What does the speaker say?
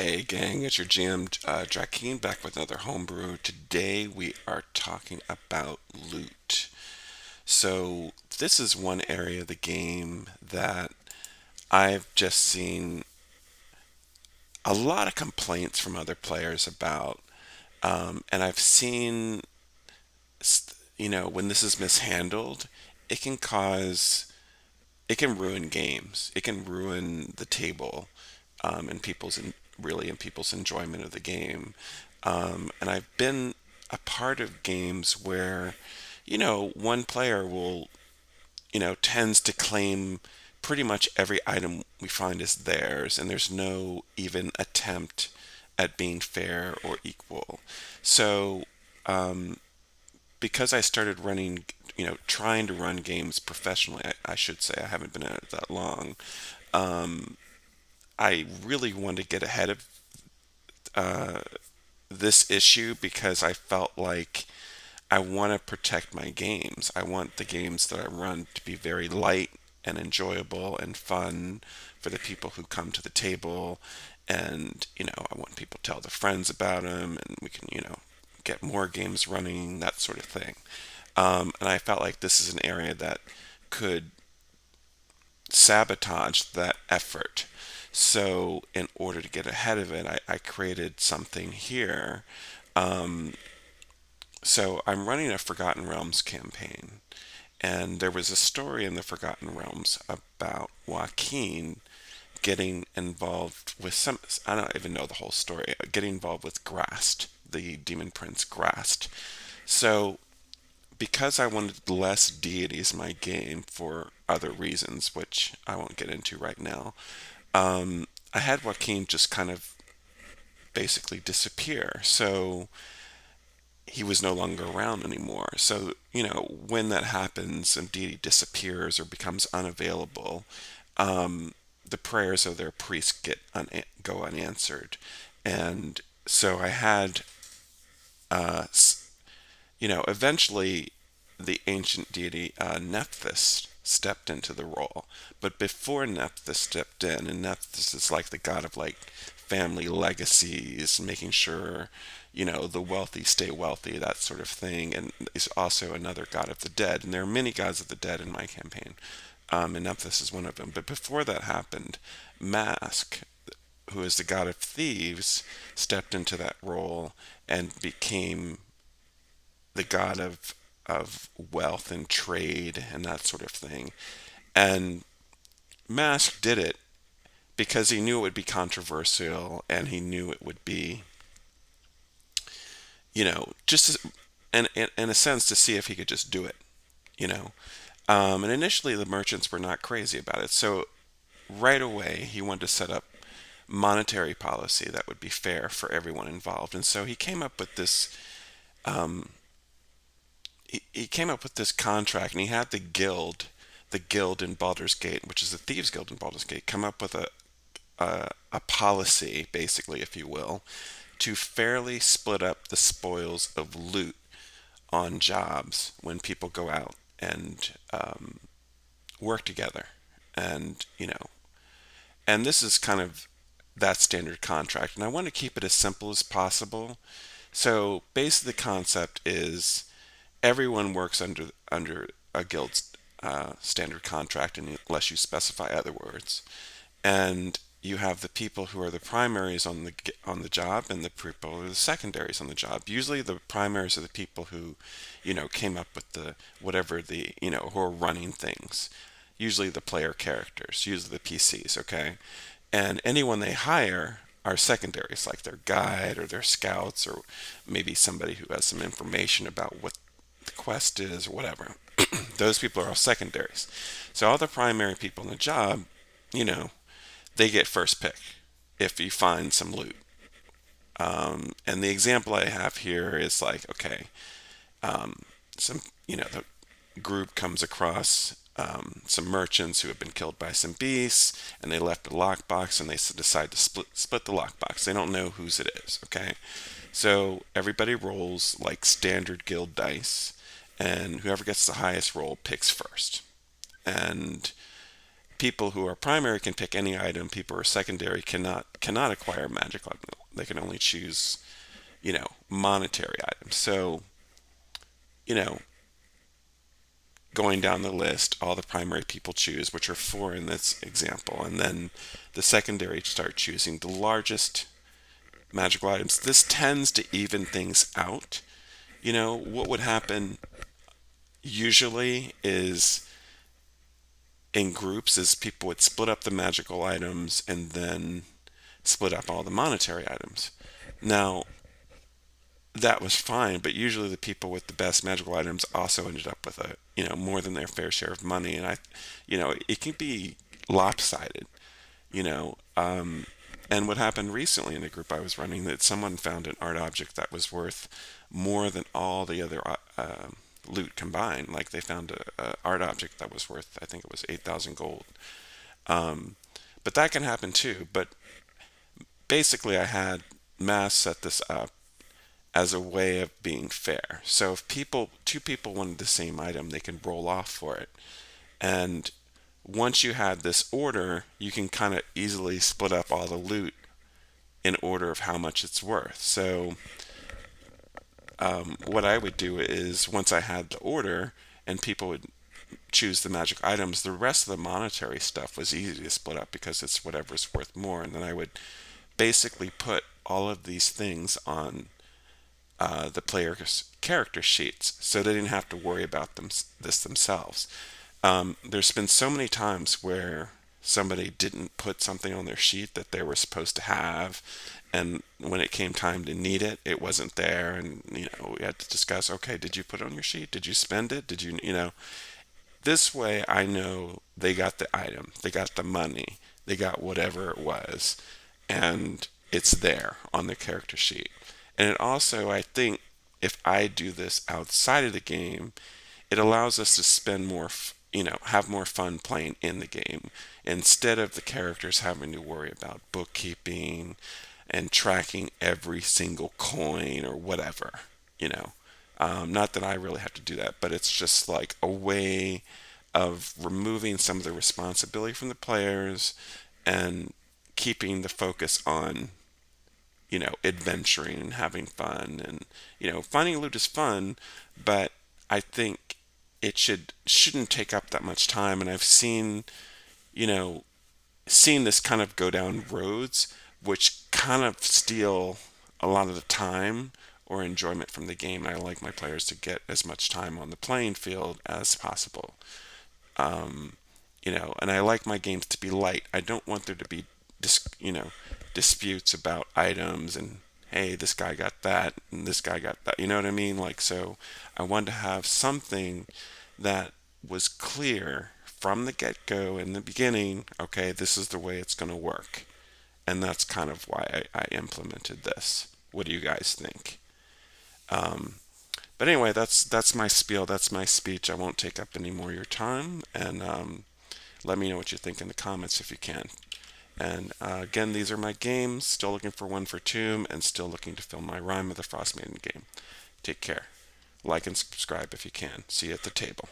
Hey gang, it's your GM Drakeen back with another homebrew. Today we are talking about loot. So this is one area of the game that I've just seen a lot of complaints from other players about, and I've seen, when this is mishandled, it can cause, it can ruin games. It can ruin the table, and really in people's enjoyment of the game. And I've been a part of games where, one player will, tends to claim pretty much every item we find is theirs, and there's no even attempt at being fair or equal. So, because I started running, trying to run games professionally, I should say, I haven't been at it that long. I really wanted to get ahead of this issue because I felt like I want to protect my games. I want the games that I run to be very light and enjoyable and fun for the people who come to the table. And, I want people to tell their friends about them and we can, get more games running, that sort of thing. And I felt like this is an area that could sabotage that effort. So, in order to get ahead of it, I created something here. So, I'm running a Forgotten Realms campaign, and there was a story in the Forgotten Realms about Joaquin getting involved with I don't even know the whole story, getting involved with Grast, the demon prince Grast. So, because I wanted less deities in my game for other reasons, which I won't get into right now, I had Joaquin just kind of basically disappear. So he was no longer around anymore. So, when that happens and deity disappears or becomes unavailable, the prayers of their priests go unanswered. And so I had, uh, eventually the ancient deity Nephthys stepped into the role. But before Nephthys stepped in, and Nephthys is like the god of like family legacies, making sure, the wealthy stay wealthy, that sort of thing, and is also another god of the dead. And there are many gods of the dead in my campaign, and Nephthys is one of them. But before that happened, Mask, who is the god of thieves, stepped into that role and became the god of wealth and trade and that sort of thing. And Mask did it because he knew it would be controversial and he knew it would be, just in a sense to see if he could just do it, you know. And initially the merchants were not crazy about it. So right away he wanted to set up monetary policy that would be fair for everyone involved. And so he came up with this contract, and he had the guild in Baldur's Gate, which is the Thieves Guild in Baldur's Gate, come up with a policy, basically, if you will, to fairly split up the spoils of loot on jobs when people go out and work together. And, and this is kind of that standard contract. And I want to keep it as simple as possible. So basically the concept is everyone works under a guild's standard contract unless you specify other words. And you have the people who are the primaries on the job and the people who are the secondaries on the job. Usually the primaries are the people who, came up with the whatever the, who are running things. Usually the player characters, usually the PCs, okay? And anyone they hire are secondaries, like their guide or their scouts or maybe somebody who has some information about what the quest is or whatever. Those people are all secondaries. So all the primary people in the job, you know, they get first pick if you find some loot. And the example I have here is like, okay, some, the group comes across some merchants who have been killed by some beasts, and they left a lockbox, and they decide to split the lockbox. They don't know whose it is. Okay, so everybody rolls like standard guild dice, and whoever gets the highest roll picks first. And people who are primary can pick any item. People who are secondary cannot acquire magic item. They can only choose, monetary items. So, you know, going down the list, all the primary people choose, which are four in this example, and then the secondary start choosing the largest magical items. This tends to even things out. What would happen usually is in groups is people would split up the magical items and then split up all the monetary items. Now, that was fine, but usually the people with the best magical items also ended up with more than their fair share of money, and it can be lopsided, you know. And what happened recently in the group I was running, that someone found an art object that was worth more than all the other loot combined. Like they found a art object that was worth, I think it was 8,000 gold. Um, but that can happen too. But basically, I had Mass set this up as a way of being fair. So if two people wanted the same item, they can roll off for it. And once you had this order, you can kind of easily split up all the loot in order of how much it's worth. So what I would do is once I had the order and people would choose the magic items, the rest of the monetary stuff was easy to split up because it's whatever's worth more. And then I would basically put all of these things on the player's character sheets so they didn't have to worry about this themselves. There's been so many times where somebody didn't put something on their sheet that they were supposed to have, and when it came time to need it, it wasn't there, and we had to discuss, okay, did you put it on your sheet? Did you spend it? Did you? This way I know they got the item, they got the money, they got whatever it was, and it's there on the character sheet. And it also, I think, if I do this outside of the game, it allows us to spend more, have more fun playing in the game instead of the characters having to worry about bookkeeping and tracking every single coin or whatever, you know. Not that I really have to do that, but it's just like a way of removing some of the responsibility from the players and keeping the focus on, adventuring and having fun. And, finding loot is fun, but I think shouldn't take up that much time. And I've you know, seen this kind of go down roads which kind of steal a lot of the time or enjoyment from the game. And I like my players to get as much time on the playing field as possible. Um, and I like my games to be light. I don't want there to be, disputes about items and hey, this guy got that and this guy got that. You know what I mean? Like, so I wanted to have something that was clear from the get-go in the beginning. Okay, this is the way it's going to work, and that's kind of why I implemented this. What do you guys think? Um, but anyway, that's my spiel. That's my speech. I won't take up any more of your time, and let me know what you think in the comments if you can. And again, these are my games. Still looking for one for Tomb, and still looking to film my Rime of the Frost Maiden game. Take care. Like and subscribe if you can. See you at the table.